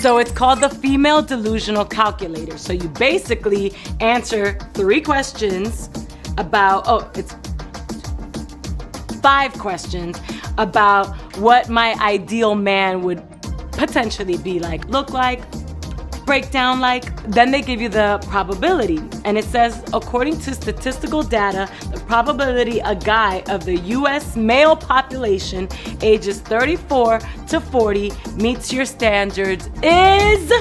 So it's called the female delusional calculator. So you basically answer 3 questions about, it's 5 questions about what my ideal man would potentially be like, look like, break down like. Then they give you the probability. And it says, according to statistical data, the probability a guy of the US male population ages 34 to 40 meets your standards is...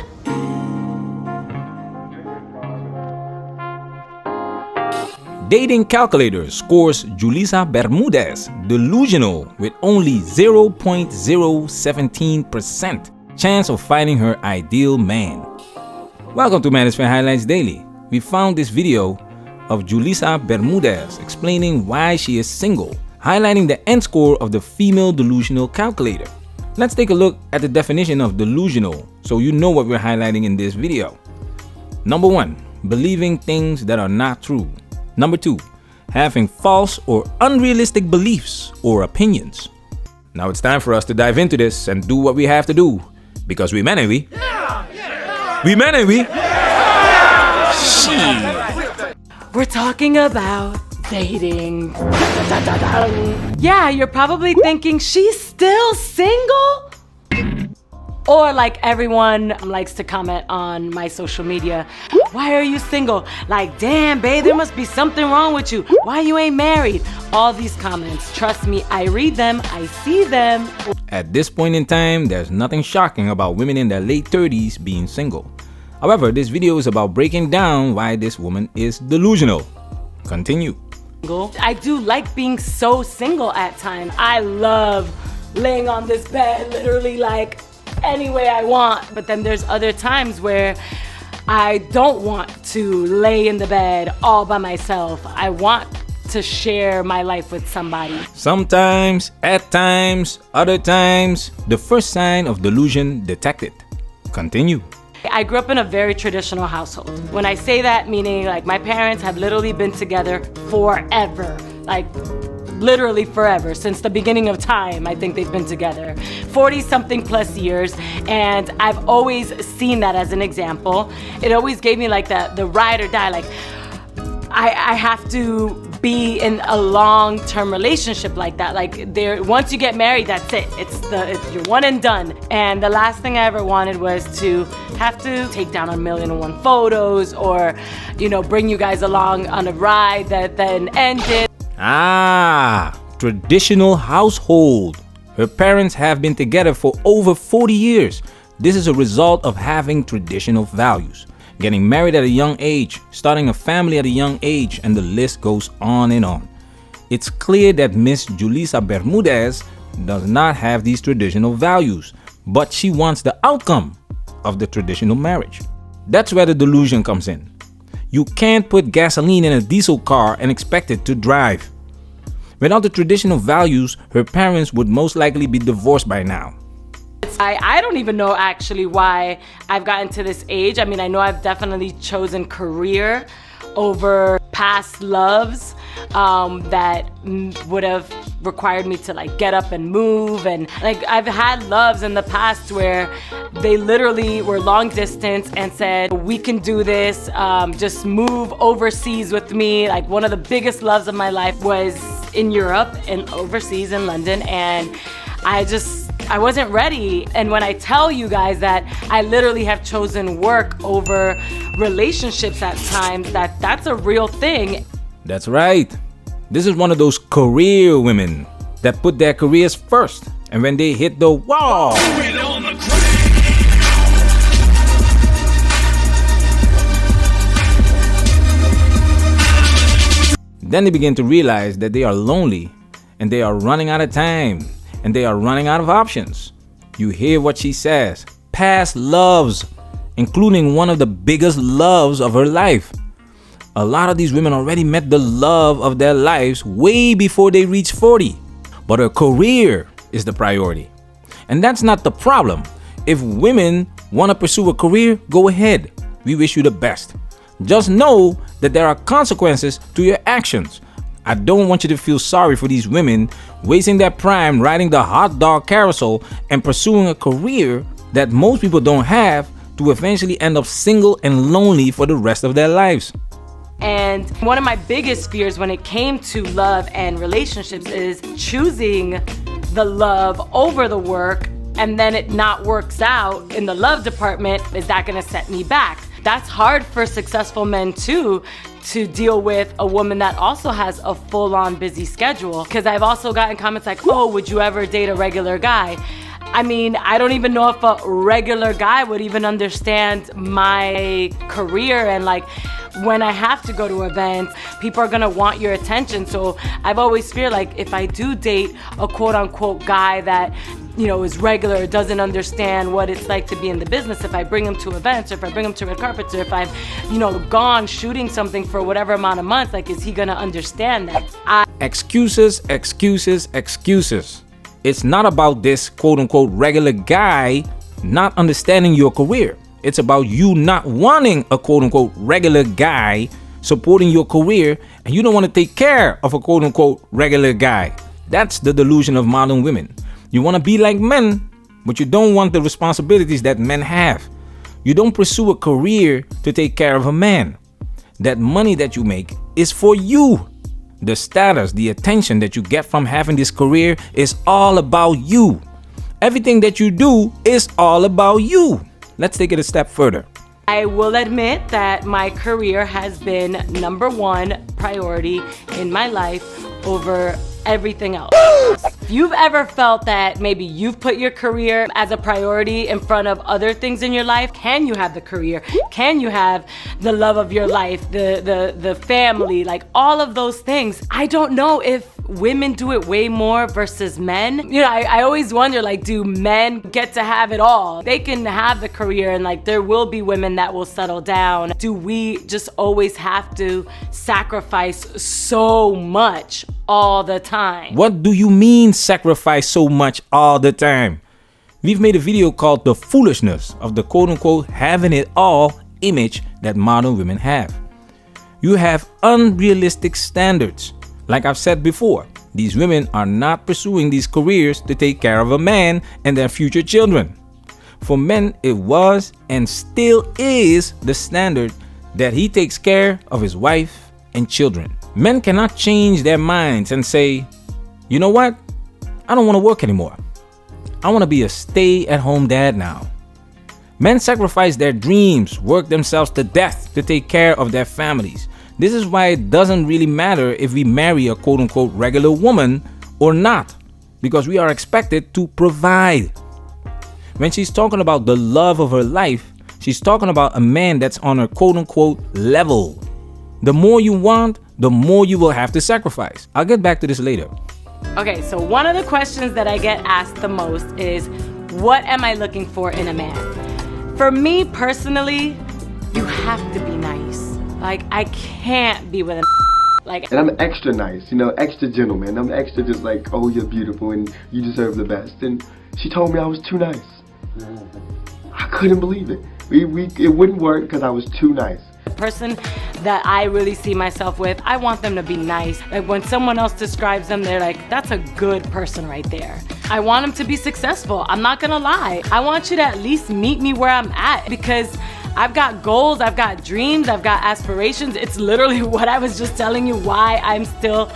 Dating calculator scores Julissa Bermudez delusional with only 0.017% chance of finding her ideal man. Welcome to Manosphere Highlights Daily. We found this video of Julissa Bermudez explaining why she is single, highlighting the end score of the female delusional calculator. Let's take a look at the definition of delusional so you know what we're highlighting in this video. Number 1, believing things that are not true. Number 2, having false or unrealistic beliefs or opinions. Now it's time for us to dive into this and do what we have to do, because we men, ain't we? We men, ain't we? We're talking about dating. Yeah, you're probably thinking she's still single? Or like everyone likes to comment on my social media, why are you single? Like, damn, babe, there must be something wrong with you. Why you ain't married? All these comments, trust me, I read them, I see them. At this point in time, there's nothing shocking about women in their late 30s being single. However, this video is about breaking down why this woman is delusional. Continue. I do like being so single at times. I love laying on this bed, literally like any way I want. But then there's other times where I don't want to lay in the bed all by myself. I want to share my life with somebody. Sometimes, at times, other times, the first sign of delusion detected. Continue. I grew up in a very traditional household. When I say that, meaning like my parents have literally been together forever. Like literally forever, since the beginning of time. I think they've been together 40 something plus years, and I've always seen that as an example. It always gave me like the ride or die, like I have to be in a long-term relationship like that. Like once you get married, that's it. You're one and done. And the last thing I ever wanted was to have to take down 1,000,001 photos, or bring you guys along on a ride that then ended. Traditional household. Her parents have been together for over 40 years. This is a result of having traditional values. Getting married at a young age, starting a family at a young age, and the list goes on and on. It's clear that Miss Julissa Bermudez does not have these traditional values, but she wants the outcome of the traditional marriage. That's where the delusion comes in. You can't put gasoline in a diesel car and expect it to drive. Without the traditional values, her parents would most likely be divorced by now. I don't even know actually why I've gotten to this age. I mean, I know I've definitely chosen career over past loves that would have required me to like get up and move. And like I've had loves in the past where they literally were long distance and said, we can do this, just move overseas with me. Like one of the biggest loves of my life was in Europe and overseas in London, and I wasn't ready. And when I tell you guys that I literally have chosen work over relationships at times, that's a real thing. That's right. This is one of those career women that put their careers first, and when they hit the wall, then they begin to realize that they are lonely and they are running out of time. And they are running out of options. You hear what she says. Past loves, including one of the biggest loves of her life. A lot of these women already met the love of their lives way before they reach 40. But her career is the priority. And that's not the problem. If women want to pursue a career, go ahead. We wish you the best. Just know that there are consequences to your actions. I don't want you to feel sorry for these women wasting their prime riding the hot dog carousel and pursuing a career that most people don't have to eventually end up single and lonely for the rest of their lives. And one of my biggest fears when it came to love and relationships is choosing the love over the work, and then it not works out in the love department. Is that gonna set me back? That's hard for successful men too, to deal with a woman that also has a full-on busy schedule. Because I've also gotten comments like, oh, would you ever date a regular guy? I mean, I don't even know if a regular guy would even understand my career, and like when I have to go to events, people are gonna want your attention. So I've always feared, like, if I do date a quote unquote guy that, you know, is regular, doesn't understand what it's like to be in the business, if I bring him to events, or if I bring him to red carpets, or if I'm, you know, gone shooting something for whatever amount of months, like, is he gonna understand that? Excuses, excuses, excuses. It's not about this quote unquote regular guy not understanding your career. It's about you not wanting a quote unquote regular guy supporting your career, and you don't want to take care of a quote unquote regular guy. That's the delusion of modern women. You want to be like men, but you don't want the responsibilities that men have. You don't pursue a career to take care of a man. That money that you make is for you. The status, the attention that you get from having this career is all about you. Everything that you do is all about you. Let's take it a step further. I will admit that my career has been #1 priority in my life over everything else. If you've ever felt that maybe you've put your career as a priority in front of other things in your life, can you have the career? Can you have the love of your life, the family, like all of those things? I don't know if women do it way more versus men. You know, I always wonder, like, do men get to have it all? They can have the career, and like there will be women that will settle down. Do we just always have to sacrifice so much all the time? What do you mean sacrifice so much all the time? We've made a video called The Foolishness of the quote unquote having it all image that modern women have. You have unrealistic standards. Like I've said before, these women are not pursuing these careers to take care of a man and their future children. For men, it was and still is the standard that he takes care of his wife and children. Men cannot change their minds and say, you know what? I don't want to work anymore. I want to be a stay-at-home dad now. Men sacrifice their dreams, work themselves to death to take care of their families. This is why it doesn't really matter if we marry a quote unquote regular woman or not, because we are expected to provide. When she's talking about the love of her life, she's talking about a man that's on her quote unquote level. The more you want, the more you will have to sacrifice. I'll get back to this later. Okay, so one of the questions that I get asked the most is, what am I looking for in a man? For me personally, you have to be nice. Like, I can't be with a like. And I'm extra nice, you know, extra gentleman. I'm extra just like, oh, you're beautiful and you deserve the best. And she told me I was too nice. I couldn't believe it. It wouldn't work because I was too nice. The person that I really see myself with, I want them to be nice. Like when someone else describes them, they're like, that's a good person right there. I want them to be successful. I'm not gonna lie. I want you to at least meet me where I'm at, because I've got goals, I've got dreams, I've got aspirations. It's literally what I was just telling you, why I'm still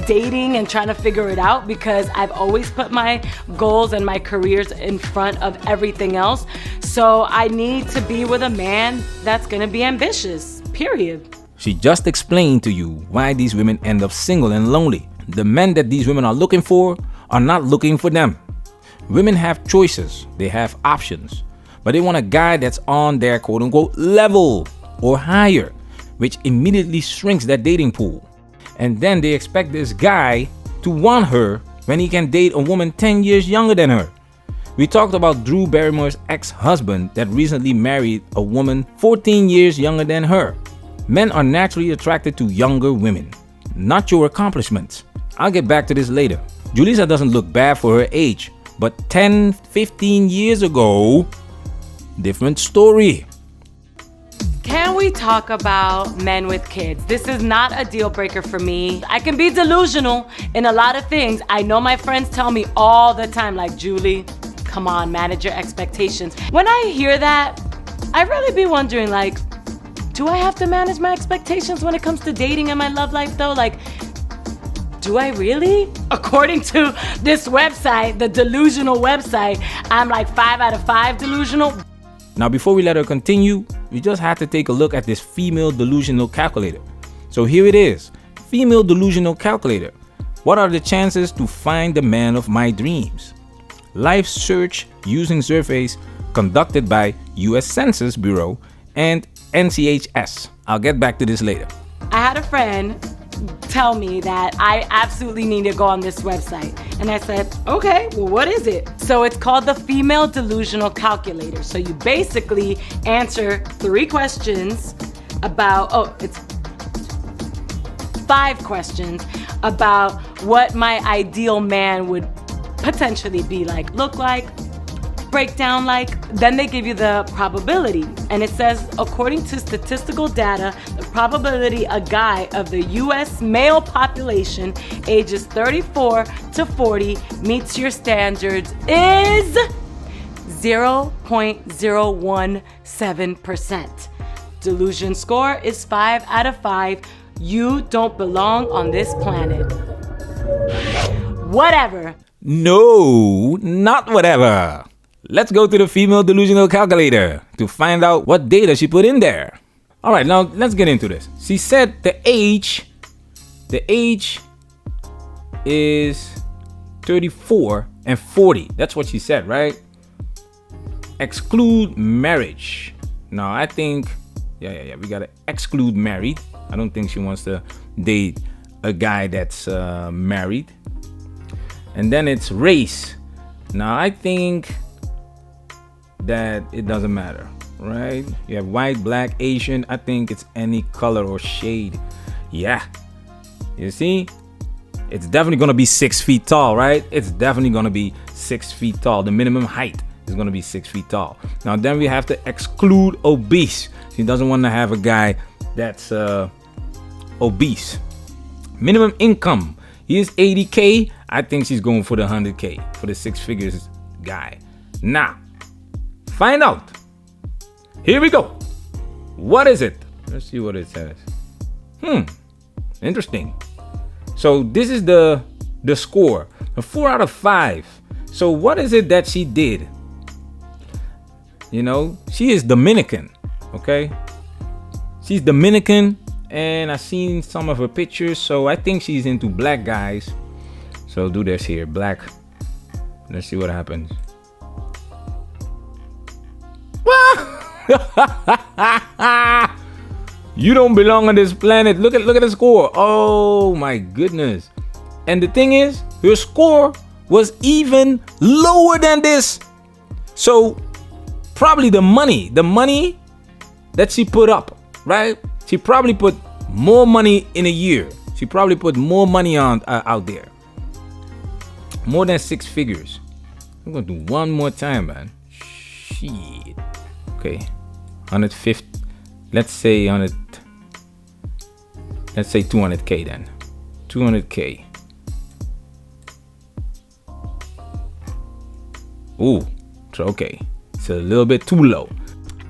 dating and trying to figure it out, because I've always put my goals and my careers in front of everything else. So I need to be with a man that's gonna be ambitious, period. She just explained to you why these women end up single and lonely. The men that these women are looking for are not looking for them. Women have choices, they have options, but they want a guy that's on their quote unquote level or higher, which immediately shrinks their dating pool. And then they expect this guy to want her when he can date a woman 10 years younger than her. We talked about Drew Barrymore's ex-husband that recently married a woman 14 years younger than her. Men are naturally attracted to younger women, not your accomplishments. I'll get back to this later. Julissa doesn't look bad for her age, but 10, 15 years ago, different story. Can we talk about men with kids? This is not a deal breaker for me. I can be delusional in a lot of things. I know my friends tell me all the time, like, Julie, come on, manage your expectations. When I hear that, I really be wondering, like, do I have to manage my expectations when it comes to dating and my love life though? Like, do I really? According to this website, the Delusional website, I'm like 5 out of 5 delusional. Now, before we let her continue, we just have to take a look at this female delusional calculator. So here it is, female delusional calculator. What are the chances to find the man of my dreams? Life search using surveys conducted by US Census Bureau and NCHS. I'll get back to this later. I had a friend tell me that I absolutely need to go on this website. And I said, okay, well, what is it? So it's called the Female Delusional Calculator. So you basically answer 3 questions about, it's 5 questions about what my ideal man would potentially be like, look like, break down like. Then they give you the probability, and it says, according to statistical data, the probability a guy of the US male population ages 34 to 40 meets your standards is 0.017%. Delusion score is 5 out of 5. You don't belong on this planet. Whatever. No, not whatever. Let's go to the female delusional calculator to find out what data she put in there. All right, now let's get into this. She said the age is 34 and 40. That's what she said, right? Exclude marriage. Now, I think, yeah, we gotta exclude married. I don't think she wants to date a guy that's married. And then it's race. Now, I think that it doesn't matter, right? You have white, black, Asian. I think it's any color or shade. Yeah, you see, it's definitely gonna be 6 feet tall, right? It's definitely gonna be 6 feet tall. The minimum height is gonna be 6 feet tall. Now then we have to exclude obese. She doesn't want to have a guy that's obese. Minimum income, he is 80K. I think she's going for the 100K, for the 6 figures guy. Now, find out. Here we go. What is it? Let's see what it says. Interesting. So this is the score, a 4 out of 5. So what is it that she did? You know, she is Dominican, okay? She's Dominican, and I've seen some of her pictures, so I think she's into black guys. So do this here, black. Let's see what happens. You don't belong on this planet. Look at the score. Oh my goodness. And the thing is, her score was even lower than this. So probably the money that she put up, right? She probably put more money in a year. She probably put more money on out there. More than 6 figures. I'm gonna do one more time, man. Shit. Okay, 150. Let's say 100. Let's say 200K then. 200K. Ooh, okay. It's a little bit too low.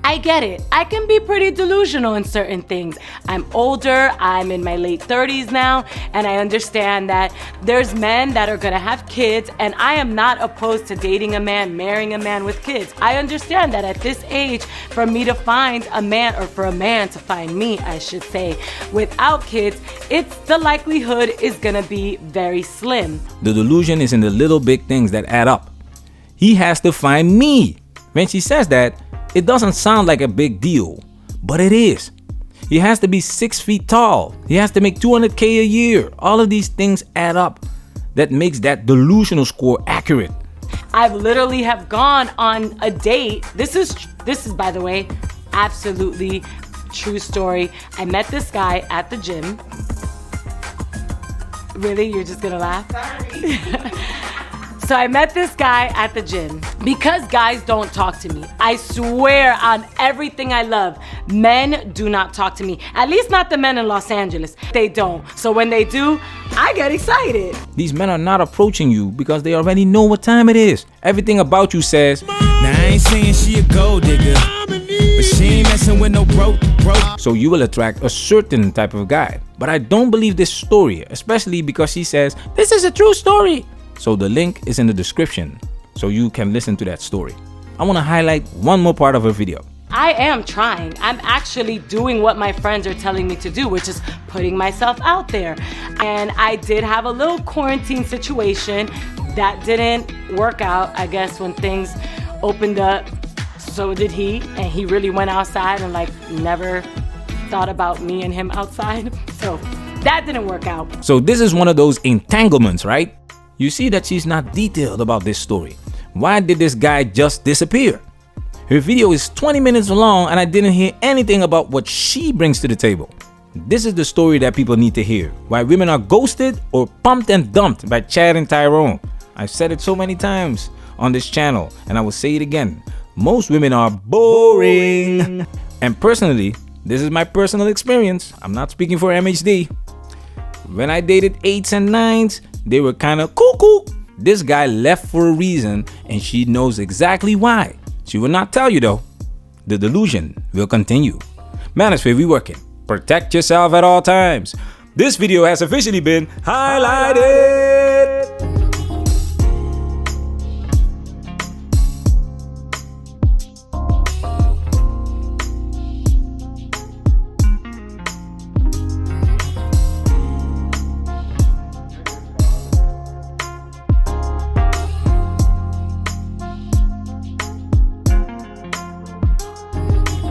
I get it. I can be pretty delusional in certain things. I'm older, I'm in my late 30s now, and I understand that there's men that are gonna have kids, and I am not opposed to dating a man, marrying a man with kids. I understand that at this age, for me to find a man, or for a man to find me, I should say, without kids, the likelihood is gonna be very slim. The delusion is in the little big things that add up. He has to find me. When she says that, it doesn't sound like a big deal, but it is. He has to be 6 feet tall. He has to make 200K a year. All of these things add up. That makes that delusional score accurate. I've literally have gone on a date. This is by the way, absolutely true story. I met this guy at the gym. Really? You're just gonna laugh? Sorry. So I met this guy at the gym. Because guys don't talk to me, I swear on everything I love, men do not talk to me. At least not the men in Los Angeles. They don't. So when they do, I get excited. These men are not approaching you because they already know what time it is. Everything about you says, now I ain't saying she a gold digger, but she ain't messing with no broke. So you will attract a certain type of guy. But I don't believe this story, especially because she says, this is a true story. So the link is in the description, so you can listen to that story. I want to highlight one more part of her video. I am trying. I'm actually doing what my friends are telling me to do, which is putting myself out there. And I did have a little quarantine situation that didn't work out. I guess when things opened up, so did he. And he really went outside and like never thought about me and him outside. So that didn't work out. So this is one of those entanglements, right? You see that she's not detailed about this story. Why did this guy just disappear? Her video is 20 minutes long and I didn't hear anything about what she brings to the table. This is the story that people need to hear. Why women are ghosted or pumped and dumped by Chad and Tyrone. I've said it so many times on this channel and I will say it again. Most women are boring. And personally, this is my personal experience. I'm not speaking for MHD. When I dated 8s and 9s, they were kind of cuckoo. This guy left for a reason and she knows exactly why. She will not tell you though. The delusion will continue. Manosphere, we working. Protect yourself at all times. This video has officially been highlighted.